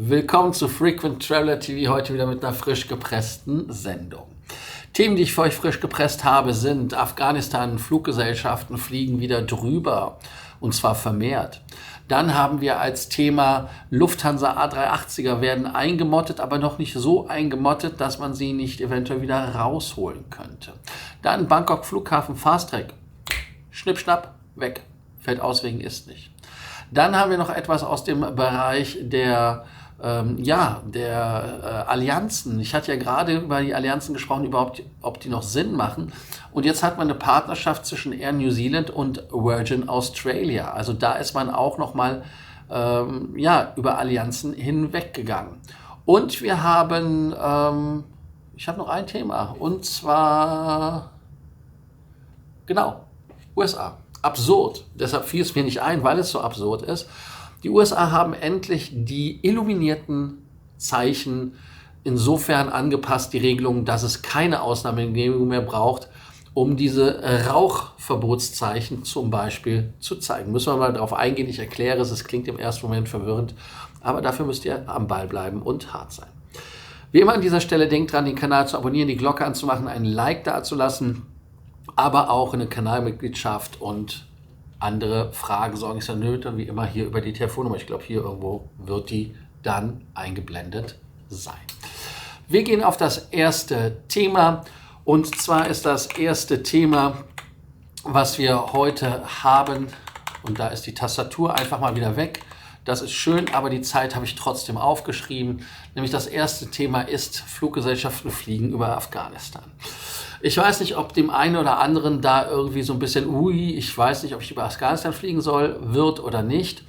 Willkommen zu Frequent Traveler TV, heute wieder mit einer frisch gepressten Sendung. Themen, die ich für euch frisch gepresst habe, sind Afghanistan, Fluggesellschaften fliegen wieder drüber und zwar vermehrt. Dann haben wir als Thema Lufthansa A380er werden eingemottet, aber noch nicht so eingemottet, dass man sie nicht eventuell wieder rausholen könnte. Dann Bangkok Flughafen Fast Track. Schnipp, schnapp, weg. Fällt aus wegen ist nicht. Dann haben wir noch etwas aus dem Bereich der Allianzen. Ich hatte ja gerade über die Allianzen gesprochen, überhaupt, ob die noch Sinn machen. Und jetzt hat man eine Partnerschaft zwischen Air New Zealand und Virgin Australia. Also da ist man auch nochmal über Allianzen hinweggegangen. Und wir haben, ich habe noch ein Thema, und zwar, genau, USA. Absurd. Deshalb fiel es mir nicht ein, weil es so absurd ist. Die USA haben endlich die illuminierten Zeichen insofern angepasst, die Regelung, dass es keine Ausnahmegenehmigung mehr braucht, um diese Rauchverbotszeichen zum Beispiel zu zeigen. Müssen wir mal darauf eingehen, ich erkläre es, es klingt im ersten Moment verwirrend, aber dafür müsst ihr am Ball bleiben und hart sein. Wie immer an dieser Stelle, denkt dran, den Kanal zu abonnieren, die Glocke anzumachen, einen Like dazulassen, aber auch eine Kanalmitgliedschaft und andere Fragen, Sorgen, ist ja nötig, wie immer hier über die Telefonnummer. Ich glaube, hier irgendwo wird die dann eingeblendet sein. Wir gehen auf das erste Thema und zwar ist das erste Thema, was wir heute haben, und da ist die Tastatur einfach mal wieder weg. Das ist schön, aber die Zeit habe ich trotzdem aufgeschrieben. Nämlich das erste Thema ist, Fluggesellschaften fliegen über Afghanistan. Ich weiß nicht, ob dem einen oder anderen da irgendwie so ein bisschen, ich weiß nicht, ob ich über Afghanistan fliegen soll, wird oder nicht.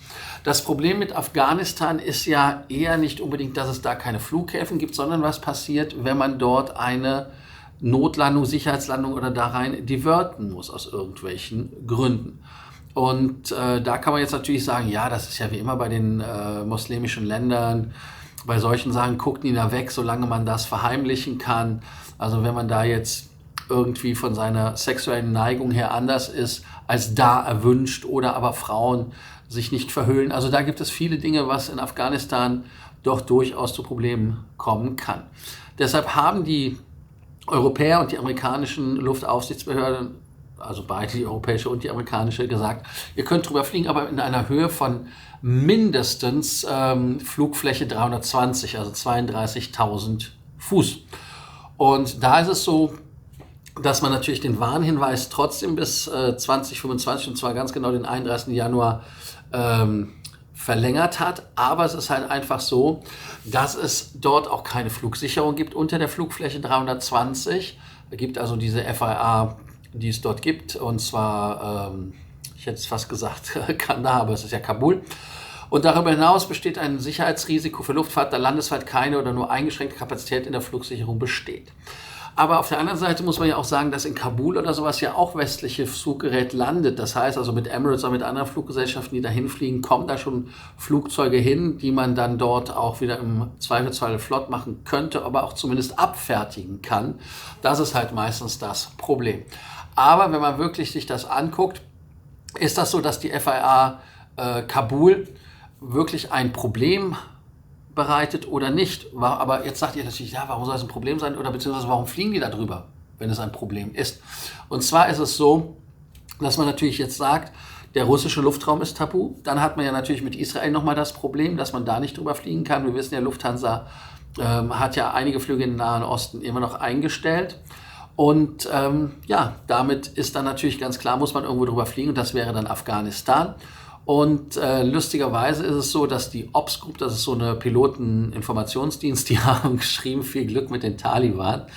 Das Problem mit Afghanistan ist ja eher nicht unbedingt, dass es da keine Flughäfen gibt, sondern was passiert, wenn man dort eine Notlandung, Sicherheitslandung oder da rein diverten muss aus irgendwelchen Gründen. Und da kann man jetzt natürlich sagen, ja, das ist ja wie immer bei den muslimischen Ländern, bei solchen Sachen guckt die da weg, solange man das verheimlichen kann. Also wenn man da jetzt irgendwie von seiner sexuellen Neigung her anders ist, als da erwünscht oder aber Frauen sich nicht verhüllen. Also da gibt es viele Dinge, was in Afghanistan doch durchaus zu Problemen kommen kann. Deshalb haben die Europäer und die amerikanischen Luftaufsichtsbehörden, also beide, die europäische und die amerikanische, gesagt, ihr könnt drüber fliegen, aber in einer Höhe von mindestens Flugfläche 320, also 32.000 Fuß. Und da ist es so, dass man natürlich den Warnhinweis trotzdem bis 2025, und zwar ganz genau den 31. Januar, verlängert hat. Aber es ist halt einfach so, dass es dort auch keine Flugsicherung gibt unter der Flugfläche 320. Es gibt also diese FAA, die es dort gibt, und zwar, ich hätte es fast gesagt, Kandahar, aber es ist ja Kabul. Und darüber hinaus besteht ein Sicherheitsrisiko für Luftfahrt, da landesweit keine oder nur eingeschränkte Kapazität in der Flugsicherung besteht. Aber auf der anderen Seite muss man ja auch sagen, dass in Kabul oder sowas ja auch westliches Fluggerät landet. Das heißt also mit Emirates oder mit anderen Fluggesellschaften, die da hinfliegen, kommen da schon Flugzeuge hin, die man dann dort auch wieder im Zweifelsfall flott machen könnte, aber auch zumindest abfertigen kann. Das ist halt meistens das Problem. Aber wenn man wirklich sich das anguckt, ist das so, dass die FAA Kabul wirklich ein Problem bereitet oder nicht. Aber jetzt sagt ihr natürlich, ja, warum soll es ein Problem sein oder beziehungsweise warum fliegen die da drüber, wenn es ein Problem ist? Und zwar ist es so, dass man natürlich jetzt sagt, der russische Luftraum ist tabu. Dann hat man ja natürlich mit Israel nochmal das Problem, dass man da nicht drüber fliegen kann. Wir wissen ja, Lufthansa hat ja einige Flüge in den Nahen Osten immer noch eingestellt. Und damit ist dann natürlich ganz klar, muss man irgendwo drüber fliegen und das wäre dann Afghanistan. Und lustigerweise ist es so, dass die Ops Group, das ist so eine Piloteninformationsdienst, die haben geschrieben, viel Glück mit den Taliban.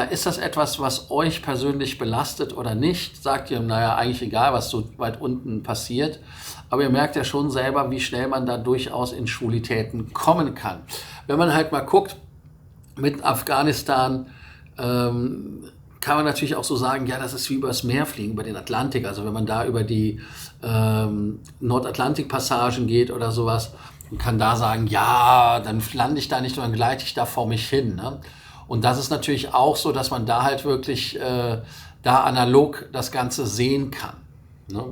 Ist das etwas, was euch persönlich belastet oder nicht? Sagt ihr, naja, eigentlich egal, was so weit unten passiert. Aber ihr merkt ja schon selber, wie schnell man da durchaus in Schwulitäten kommen kann. Wenn man halt mal guckt, mit Afghanistan, kann man natürlich auch so sagen, ja, das ist wie übers Meer fliegen, über den Atlantik. Also wenn man da über die Nordatlantik-Passagen geht oder sowas, und kann da sagen, ja, dann lande ich da nicht, sondern gleite ich da vor mich hin. Ne? Und das ist natürlich auch so, dass man da halt wirklich da analog das Ganze sehen kann. Ne?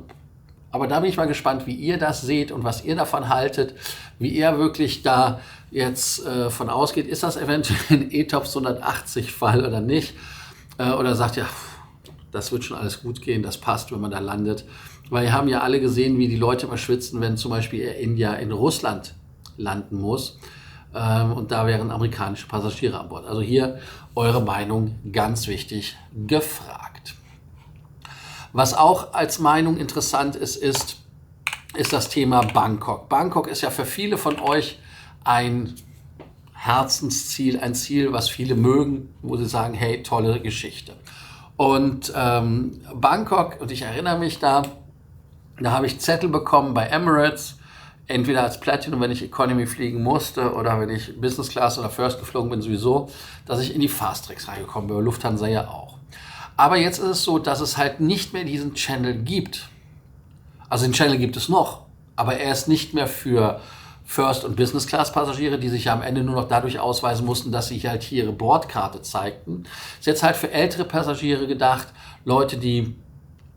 Aber da bin ich mal gespannt, wie ihr das seht und was ihr davon haltet, wie ihr wirklich da jetzt von ausgeht. Ist das eventuell ein ETOPS 180-Fall oder nicht? Oder sagt ihr, das wird schon alles gut gehen, das passt, wenn man da landet. Weil wir haben ja alle gesehen, wie die Leute immer schwitzen, wenn zum Beispiel Air India in Russland landen muss. Und da wären amerikanische Passagiere an Bord. Also hier eure Meinung ganz wichtig gefragt. Was auch als Meinung interessant ist das Thema Bangkok. Bangkok ist ja für viele von euch ein Herzensziel, ein Ziel, was viele mögen, wo sie sagen, hey, tolle Geschichte. Und Bangkok, und ich erinnere mich da habe ich Zettel bekommen bei Emirates, entweder als Platinum, wenn ich Economy fliegen musste, oder wenn ich Business Class oder First geflogen bin sowieso, dass ich in die Fast Tracks reingekommen bin, bei Lufthansa ja auch. Aber jetzt ist es so, dass es halt nicht mehr diesen Channel gibt. Also den Channel gibt es noch, aber er ist nicht mehr für First- und Business-Class-Passagiere, die sich ja am Ende nur noch dadurch ausweisen mussten, dass sie halt hier ihre Bordkarte zeigten. Ist jetzt halt für ältere Passagiere gedacht, Leute, die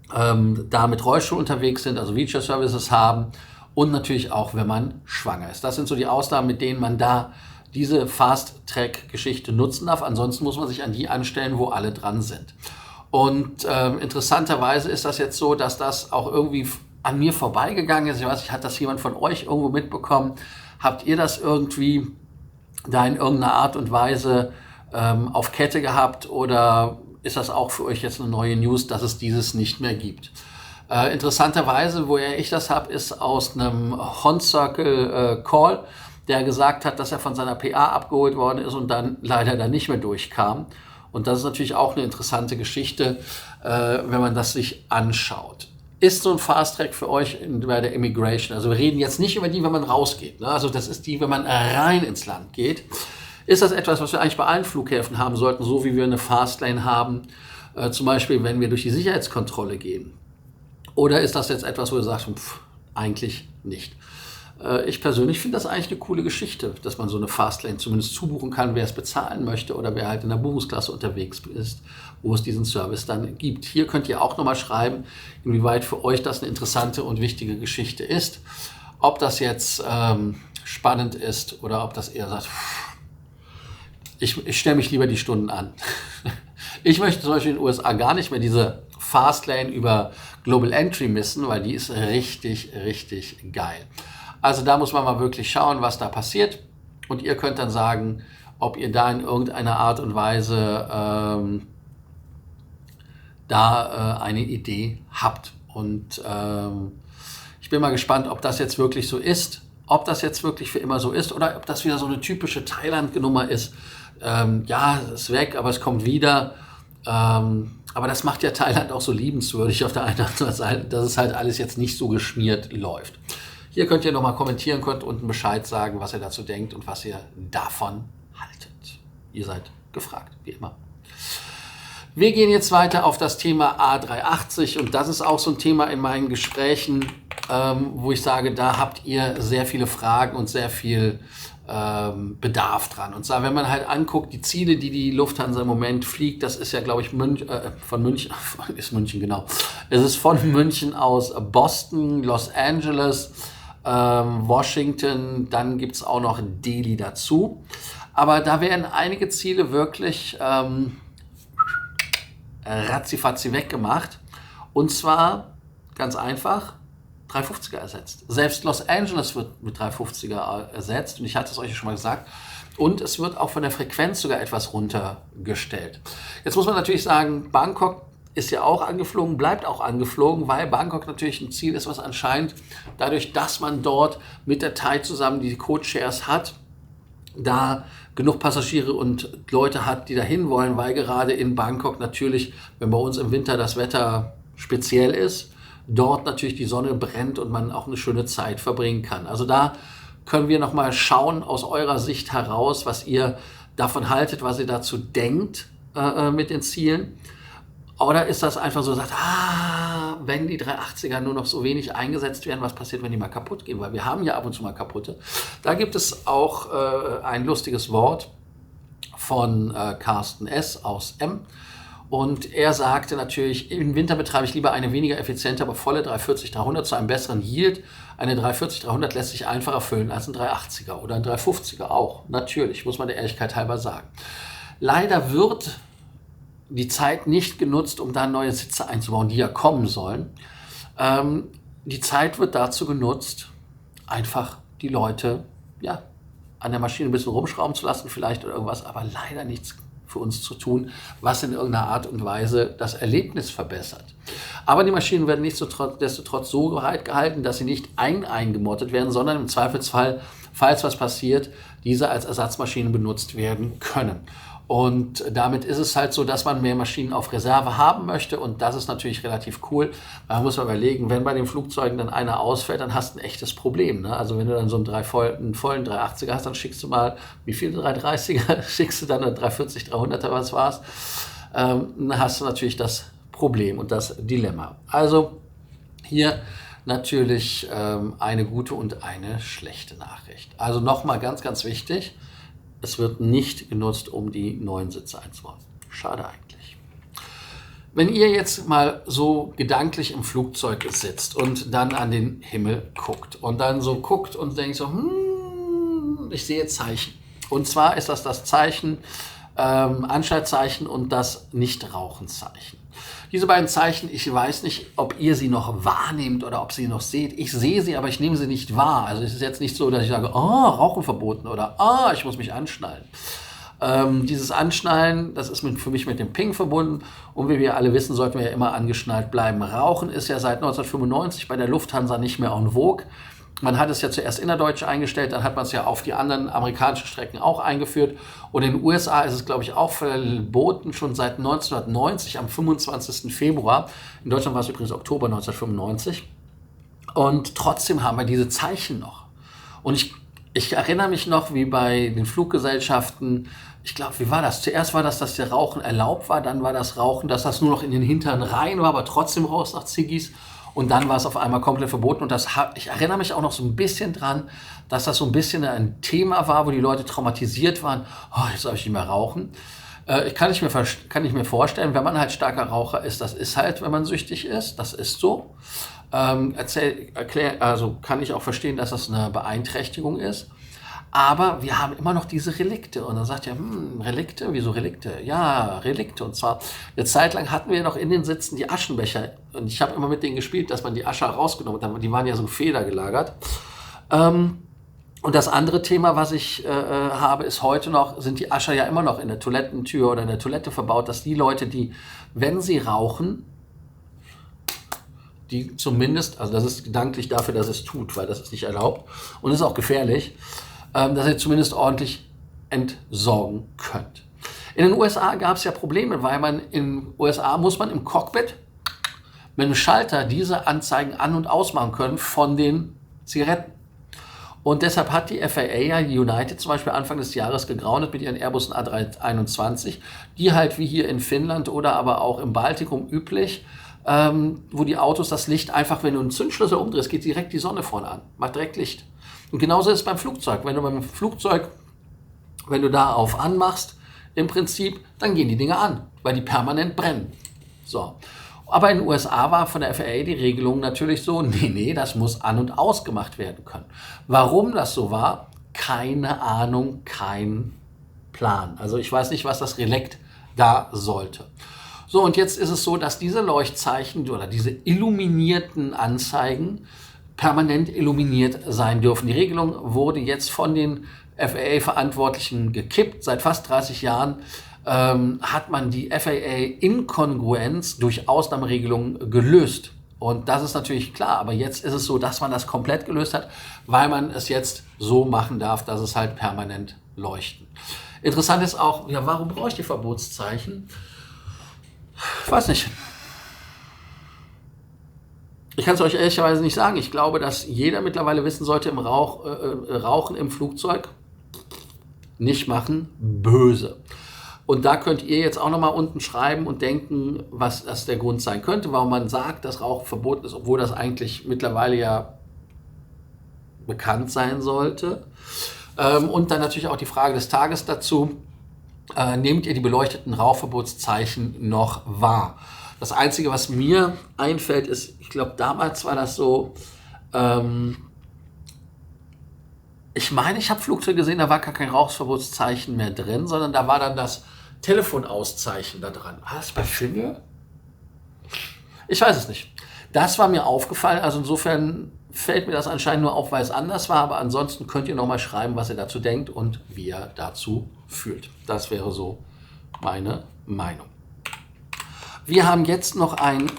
da mit Rollstuhl unterwegs sind, also Wheelchair-Services haben und natürlich auch, wenn man schwanger ist. Das sind so die Ausnahmen, mit denen man da diese Fast-Track-Geschichte nutzen darf. Ansonsten muss man sich an die anstellen, wo alle dran sind. Und interessanterweise ist das jetzt so, dass das auch irgendwie an mir vorbeigegangen ist. Ich weiß nicht, hat das jemand von euch irgendwo mitbekommen? Habt ihr das irgendwie da in irgendeiner Art und Weise auf Kette gehabt oder ist das auch für euch jetzt eine neue News, dass es dieses nicht mehr gibt? Interessanterweise, woher ich das habe, ist aus einem Hon Circle Call, der gesagt hat, dass er von seiner PA abgeholt worden ist und dann leider da nicht mehr durchkam. Und das ist natürlich auch eine interessante Geschichte, wenn man das sich anschaut. Ist so ein Fast Track für euch bei der Immigration? Also wir reden jetzt nicht über die, wenn man rausgeht. Ne? Also das ist die, wenn man rein ins Land geht. Ist das etwas, was wir eigentlich bei allen Flughäfen haben sollten, so wie wir eine Fastlane haben, zum Beispiel, wenn wir durch die Sicherheitskontrolle gehen? Oder ist das jetzt etwas, wo ihr sagt, eigentlich nicht? Ich persönlich finde das eigentlich eine coole Geschichte, dass man so eine Fastlane zumindest zubuchen kann, wer es bezahlen möchte oder wer halt in der Buchungsklasse unterwegs ist, wo es diesen Service dann gibt. Hier könnt ihr auch nochmal schreiben, inwieweit für euch das eine interessante und wichtige Geschichte ist. Ob das jetzt spannend ist oder ob das eher sagt, ich stelle mich lieber die Stunden an. Ich möchte zum Beispiel in den USA gar nicht mehr diese Fastlane über Global Entry missen, weil die ist richtig, richtig geil. Also da muss man mal wirklich schauen, was da passiert. Und ihr könnt dann sagen, ob ihr da in irgendeiner Art und Weise eine Idee habt. Und ich bin mal gespannt, ob das jetzt wirklich so ist. Ob das jetzt wirklich für immer so ist oder ob das wieder so eine typische Thailand-Nummer ist. Ja, es ist weg, aber es kommt wieder. Aber das macht ja Thailand auch so liebenswürdig auf der einen oder anderen Seite, dass es halt alles jetzt nicht so geschmiert läuft. Hier könnt ihr nochmal kommentieren, könnt unten Bescheid sagen, was ihr dazu denkt und was ihr davon haltet. Ihr seid gefragt, wie immer. Wir gehen jetzt weiter auf das Thema A380 und das ist auch so ein Thema in meinen Gesprächen, wo ich sage, da habt ihr sehr viele Fragen und sehr viel Bedarf dran. Und zwar, wenn man halt anguckt, die Ziele, die die Lufthansa im Moment fliegt, das ist ja, glaube ich, von München, ist München, genau. Es ist von München aus Boston, Los Angeles, Washington, dann gibt es auch noch Delhi dazu. Aber da werden einige Ziele wirklich ratzifatzi weggemacht. Und zwar ganz einfach 350er ersetzt. Selbst Los Angeles wird mit 350er ersetzt. Und ich hatte es euch schon mal gesagt. Und es wird auch von der Frequenz sogar etwas runtergestellt. Jetzt muss man natürlich sagen, Bangkok ist ja auch angeflogen, bleibt auch angeflogen, weil Bangkok natürlich ein Ziel ist, was anscheinend dadurch, dass man dort mit der Thai zusammen die Codeshares hat, da genug Passagiere und Leute hat, die dahin wollen, weil gerade in Bangkok natürlich, wenn bei uns im Winter das Wetter speziell ist, dort natürlich die Sonne brennt und man auch eine schöne Zeit verbringen kann. Also da können wir nochmal schauen aus eurer Sicht heraus, was ihr davon haltet, was ihr dazu denkt mit den Zielen. Oder ist das einfach so, sagt, wenn die 380er nur noch so wenig eingesetzt werden, was passiert, wenn die mal kaputt gehen? Weil wir haben ja ab und zu mal kaputte. Da gibt es auch ein lustiges Wort von Carsten S. aus M. Und er sagte natürlich, im Winter betreibe ich lieber eine weniger effiziente, aber volle 340-300 zu einem besseren Yield. Eine 340-300 lässt sich einfacher füllen als ein 380er oder ein 350er auch. Natürlich, muss man der Ehrlichkeit halber sagen. Leider wird die Zeit nicht genutzt, um da neue Sitze einzubauen, die ja kommen sollen. Die Zeit wird dazu genutzt, einfach die Leute an der Maschine ein bisschen rumschrauben zu lassen vielleicht oder irgendwas, aber leider nichts für uns zu tun, was in irgendeiner Art und Weise das Erlebnis verbessert. Aber die Maschinen werden nichtsdestotrotz so bereit gehalten, dass sie nicht eingemottet werden, sondern im Zweifelsfall, falls was passiert, diese als Ersatzmaschinen benutzt werden können. Und damit ist es halt so, dass man mehr Maschinen auf Reserve haben möchte und das ist natürlich relativ cool. Man muss mal überlegen, wenn bei den Flugzeugen dann einer ausfällt, dann hast du ein echtes Problem. Ne? Also wenn du dann so einen vollen 380er hast, dann schickst du mal, wie viele 330er schickst du dann, eine 340, 300er, was war's? Dann hast du natürlich das Problem und das Dilemma. Also hier natürlich eine gute und eine schlechte Nachricht. Also nochmal ganz, ganz wichtig. Es wird nicht genutzt, um die neuen Sitze einzubauen. Schade eigentlich. Wenn ihr jetzt mal so gedanklich im Flugzeug sitzt und dann an den Himmel guckt und dann so guckt und denkt so, ich sehe Zeichen. Und zwar ist das Zeichen, Anschaltzeichen und das Nichtrauchenzeichen. Diese beiden Zeichen, ich weiß nicht, ob ihr sie noch wahrnehmt oder ob sie noch seht. Ich sehe sie, aber ich nehme sie nicht wahr. Also es ist jetzt nicht so, dass ich sage, Rauchen verboten oder ich muss mich anschnallen. Dieses Anschnallen, das ist für mich mit dem Ping verbunden. Und wie wir alle wissen, sollten wir ja immer angeschnallt bleiben. Rauchen ist ja seit 1995 bei der Lufthansa nicht mehr en vogue. Man hat es ja zuerst innerdeutsch eingestellt, dann hat man es ja auf die anderen amerikanischen Strecken auch eingeführt. Und in den USA ist es, glaube ich, auch verboten, schon seit 1990, am 25. Februar. In Deutschland war es übrigens Oktober 1995. Und trotzdem haben wir diese Zeichen noch. Und ich erinnere mich noch, wie bei den Fluggesellschaften, ich glaube, wie war das? Zuerst war das, dass der Rauchen erlaubt war, dann war das Rauchen, dass das nur noch in den Hintern rein war, aber trotzdem raus nach Ziggis. Und dann war es auf einmal komplett verboten. Und ich erinnere mich auch noch so ein bisschen dran, dass das so ein bisschen ein Thema war, wo die Leute traumatisiert waren. Jetzt darf ich nicht mehr rauchen. Kann ich mir vorstellen, wenn man halt starker Raucher ist, das ist halt, wenn man süchtig ist, das ist so. Also kann ich auch verstehen, dass das eine Beeinträchtigung ist. Aber wir haben immer noch diese Relikte. Und dann sagt ihr, Relikte? Wieso Relikte? Ja, Relikte. Und zwar, eine Zeit lang hatten wir noch in den Sitzen die Aschenbecher. Und ich habe immer mit denen gespielt, dass man die Asche rausgenommen hat. Die waren ja so federgelagert. Und das andere Thema, was ich habe, ist heute noch, sind die Ascher ja immer noch in der Toilettentür oder in der Toilette verbaut, dass die Leute, die, wenn sie rauchen, die zumindest, also das ist gedanklich dafür, dass es tut, weil das ist nicht erlaubt und ist auch gefährlich, dass ihr zumindest ordentlich entsorgen könnt. In den USA gab es ja Probleme, weil in den USA muss man im Cockpit mit einem Schalter diese Anzeigen an- und ausmachen können von den Zigaretten. Und deshalb hat die FAA ja United zum Beispiel Anfang des Jahres gegroundet mit ihren Airbus A321, die halt wie hier in Finnland oder aber auch im Baltikum üblich, wo die Autos das Licht einfach, wenn du einen Zündschlüssel umdrehst, geht direkt die Sonne vorne an, macht direkt Licht. Und genauso ist es beim Flugzeug. Wenn du da auf anmachst, im Prinzip, dann gehen die Dinge an, weil die permanent brennen. So. Aber in den USA war von der FAA die Regelung natürlich so, nee, das muss an- und ausgemacht werden können. Warum das so war, keine Ahnung, kein Plan. Also ich weiß nicht, was das Relikt da sollte. So, und jetzt ist es so, dass diese Leuchtzeichen oder diese illuminierten Anzeigen permanent illuminiert sein dürfen. Die Regelung wurde jetzt von den FAA-Verantwortlichen gekippt. Seit fast 30 Jahren hat man die FAA-Inkongruenz durch Ausnahmeregelungen gelöst. Und das ist natürlich klar, aber jetzt ist es so, dass man das komplett gelöst hat, weil man es jetzt so machen darf, dass es halt permanent leuchten. Interessant ist auch, ja, warum brauche ich die Verbotszeichen? Ich weiß nicht. Ich kann es euch ehrlicherweise nicht sagen. Ich glaube, dass jeder mittlerweile wissen sollte, Rauchen im Flugzeug nicht machen, böse. Und da könnt ihr jetzt auch nochmal unten schreiben und denken, was das der Grund sein könnte, warum man sagt, dass Rauchen verboten ist, obwohl das eigentlich mittlerweile ja bekannt sein sollte. Und dann natürlich auch die Frage des Tages dazu. nehmt ihr die beleuchteten Rauchverbotszeichen noch wahr? Das Einzige, was mir einfällt, ist, ich glaube, damals war das so, ich meine, ich habe Flugzeuge gesehen, da war gar kein Rauchverbotszeichen mehr drin, sondern da war dann das Telefonauszeichen da dran. War das bei Finge? Ich weiß es nicht. Das war mir aufgefallen, also insofern fällt mir das anscheinend nur auf, weil es anders war, aber ansonsten könnt ihr nochmal schreiben, was ihr dazu denkt und wie ihr dazu fühlt. Das wäre so meine Meinung. Wir haben jetzt noch ein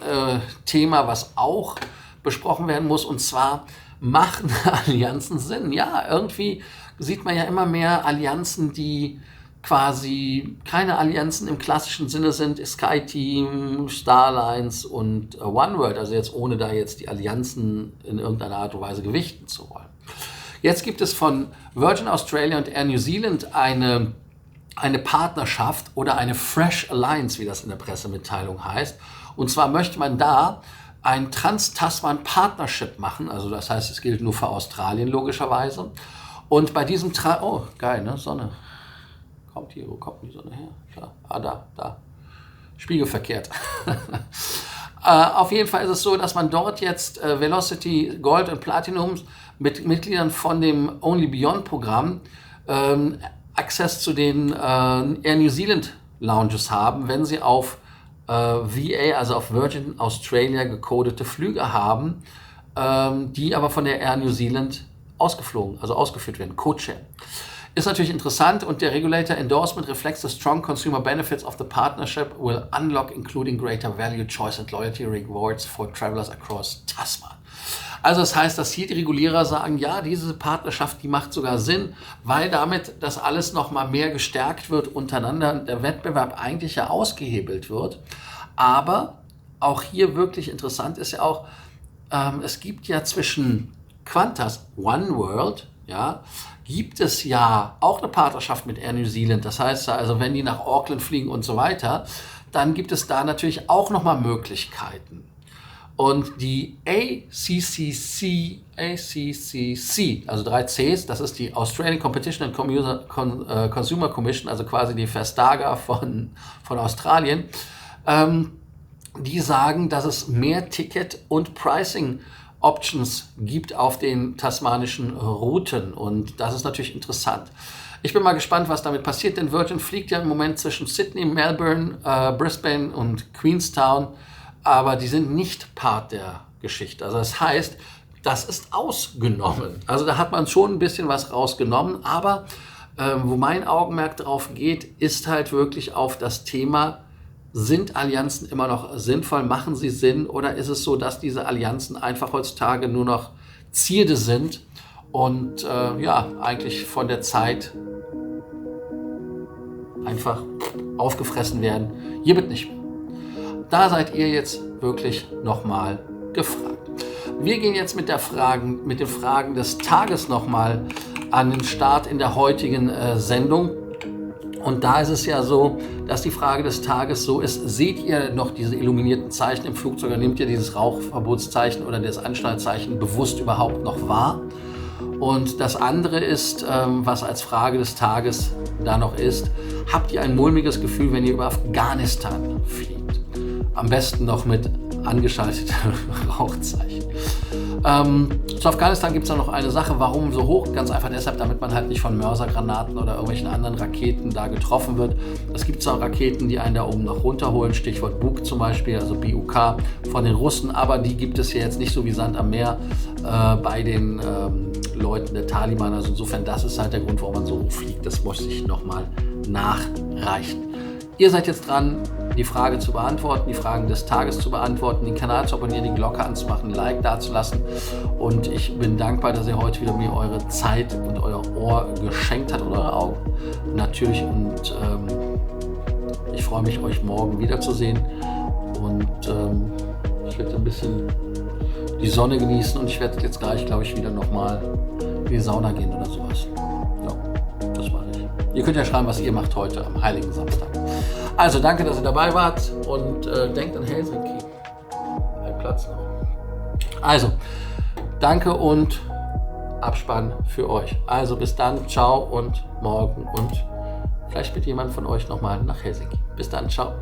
Thema, was auch besprochen werden muss, und zwar: Machen Allianzen Sinn? Ja, irgendwie sieht man ja immer mehr Allianzen, die quasi keine Allianzen im klassischen Sinne sind. SkyTeam, Starlines und OneWorld, also jetzt ohne da jetzt die Allianzen in irgendeiner Art und Weise gewichten zu wollen. Jetzt gibt es von Virgin Australia und Air New Zealand eine Partnerschaft oder eine Fresh Alliance, wie das in der Pressemitteilung heißt. Und zwar möchte man da ein Trans-Tasman Partnership machen, also das heißt, es gilt nur für Australien logischerweise. Und bei diesem oh, geil, ne? Sonne. Kommt hier, wo kommt die Sonne her? Da. Spiegelverkehrt. Auf jeden Fall ist es so, dass man dort jetzt Velocity, Gold und Platinum mit Mitgliedern von dem Only Beyond Programm Access zu den Air New Zealand Lounges haben, wenn sie auf VA, also auf Virgin Australia gecodete Flüge haben, die aber von der Air New Zealand ausgeführt werden. Codeshare. Ist natürlich interessant, und der Regulator Endorsement reflects the strong consumer benefits of the partnership, will unlock including greater value, choice and loyalty rewards for travelers across Tasman. Also das heißt, dass hier die Regulierer sagen, ja, diese Partnerschaft, die macht sogar Sinn, weil damit das alles nochmal mehr gestärkt wird untereinander und der Wettbewerb eigentlich ja ausgehebelt wird. Aber auch hier wirklich interessant ist ja auch, es gibt ja zwischen Qantas, OneWorld, ja, gibt es ja auch eine Partnerschaft mit Air New Zealand. Das heißt also, wenn die nach Auckland fliegen und so weiter, dann gibt es da natürlich auch nochmal Möglichkeiten. Und die ACCC, also 3 Cs, das ist die Australian Competition and Consumer Commission, also quasi die Vestager von Australien, die sagen, dass es mehr Ticket- und Pricing-Options gibt auf den tasmanischen Routen, und das ist natürlich interessant. Ich bin mal gespannt, was damit passiert, denn Virgin fliegt ja im Moment zwischen Sydney, Melbourne, Brisbane und Queenstown, aber die sind nicht Part der Geschichte. Also das heißt, das ist ausgenommen. Also da hat man schon ein bisschen was rausgenommen, aber wo mein Augenmerk drauf geht, ist halt wirklich auf das Thema: Sind Allianzen immer noch sinnvoll? Machen sie Sinn? Oder ist es so, dass diese Allianzen einfach heutzutage nur noch Zierde sind und eigentlich von der Zeit einfach aufgefressen werden? Hiermit nicht mehr. Da seid ihr jetzt wirklich nochmal gefragt. Wir gehen jetzt mit den Fragen des Tages nochmal an den Start in der heutigen Sendung. Und da ist es ja so, dass die Frage des Tages so ist: Seht ihr noch diese illuminierten Zeichen im Flugzeug, oder nehmt ihr dieses Rauchverbotszeichen oder das Anschnallzeichen bewusst überhaupt noch wahr? Und das andere ist, was als Frage des Tages da noch ist: Habt ihr ein mulmiges Gefühl, wenn ihr über Afghanistan fliegt? Am besten noch mit angeschaltetem Rauchzeichen. Zu Afghanistan gibt es noch eine Sache. Warum so hoch? Ganz einfach deshalb, damit man halt nicht von Mörsergranaten oder irgendwelchen anderen Raketen da getroffen wird. Es gibt zwar Raketen, die einen da oben noch runterholen, Stichwort Buk zum Beispiel, also BUK von den Russen, aber die gibt es hier jetzt nicht so wie Sand am Meer bei den Leuten der Taliban. Also insofern, das ist halt der Grund, warum man so hoch fliegt. Das muss ich nochmal nachreichen. Ihr seid jetzt dran, die Frage zu beantworten, die Fragen des Tages zu beantworten, den Kanal zu abonnieren, die Glocke anzumachen, ein Like dazulassen. Und ich bin dankbar, dass ihr heute wieder mir eure Zeit und euer Ohr geschenkt habt und eure Augen natürlich. Und ich freue mich, euch morgen wiederzusehen. Und ich werde ein bisschen die Sonne genießen, und ich werde jetzt gleich, glaube ich, wieder nochmal in die Sauna gehen oder sowas. Ja, das mache ich. Ihr könnt ja schreiben, was ihr macht heute am Heiligen Samstag. Also danke, dass ihr dabei wart, und denkt an Helsinki. Ein Platz noch. Also, danke und Abspann für euch. Also bis dann, ciao und morgen und vielleicht mit jemand von euch nochmal nach Helsinki. Bis dann, ciao.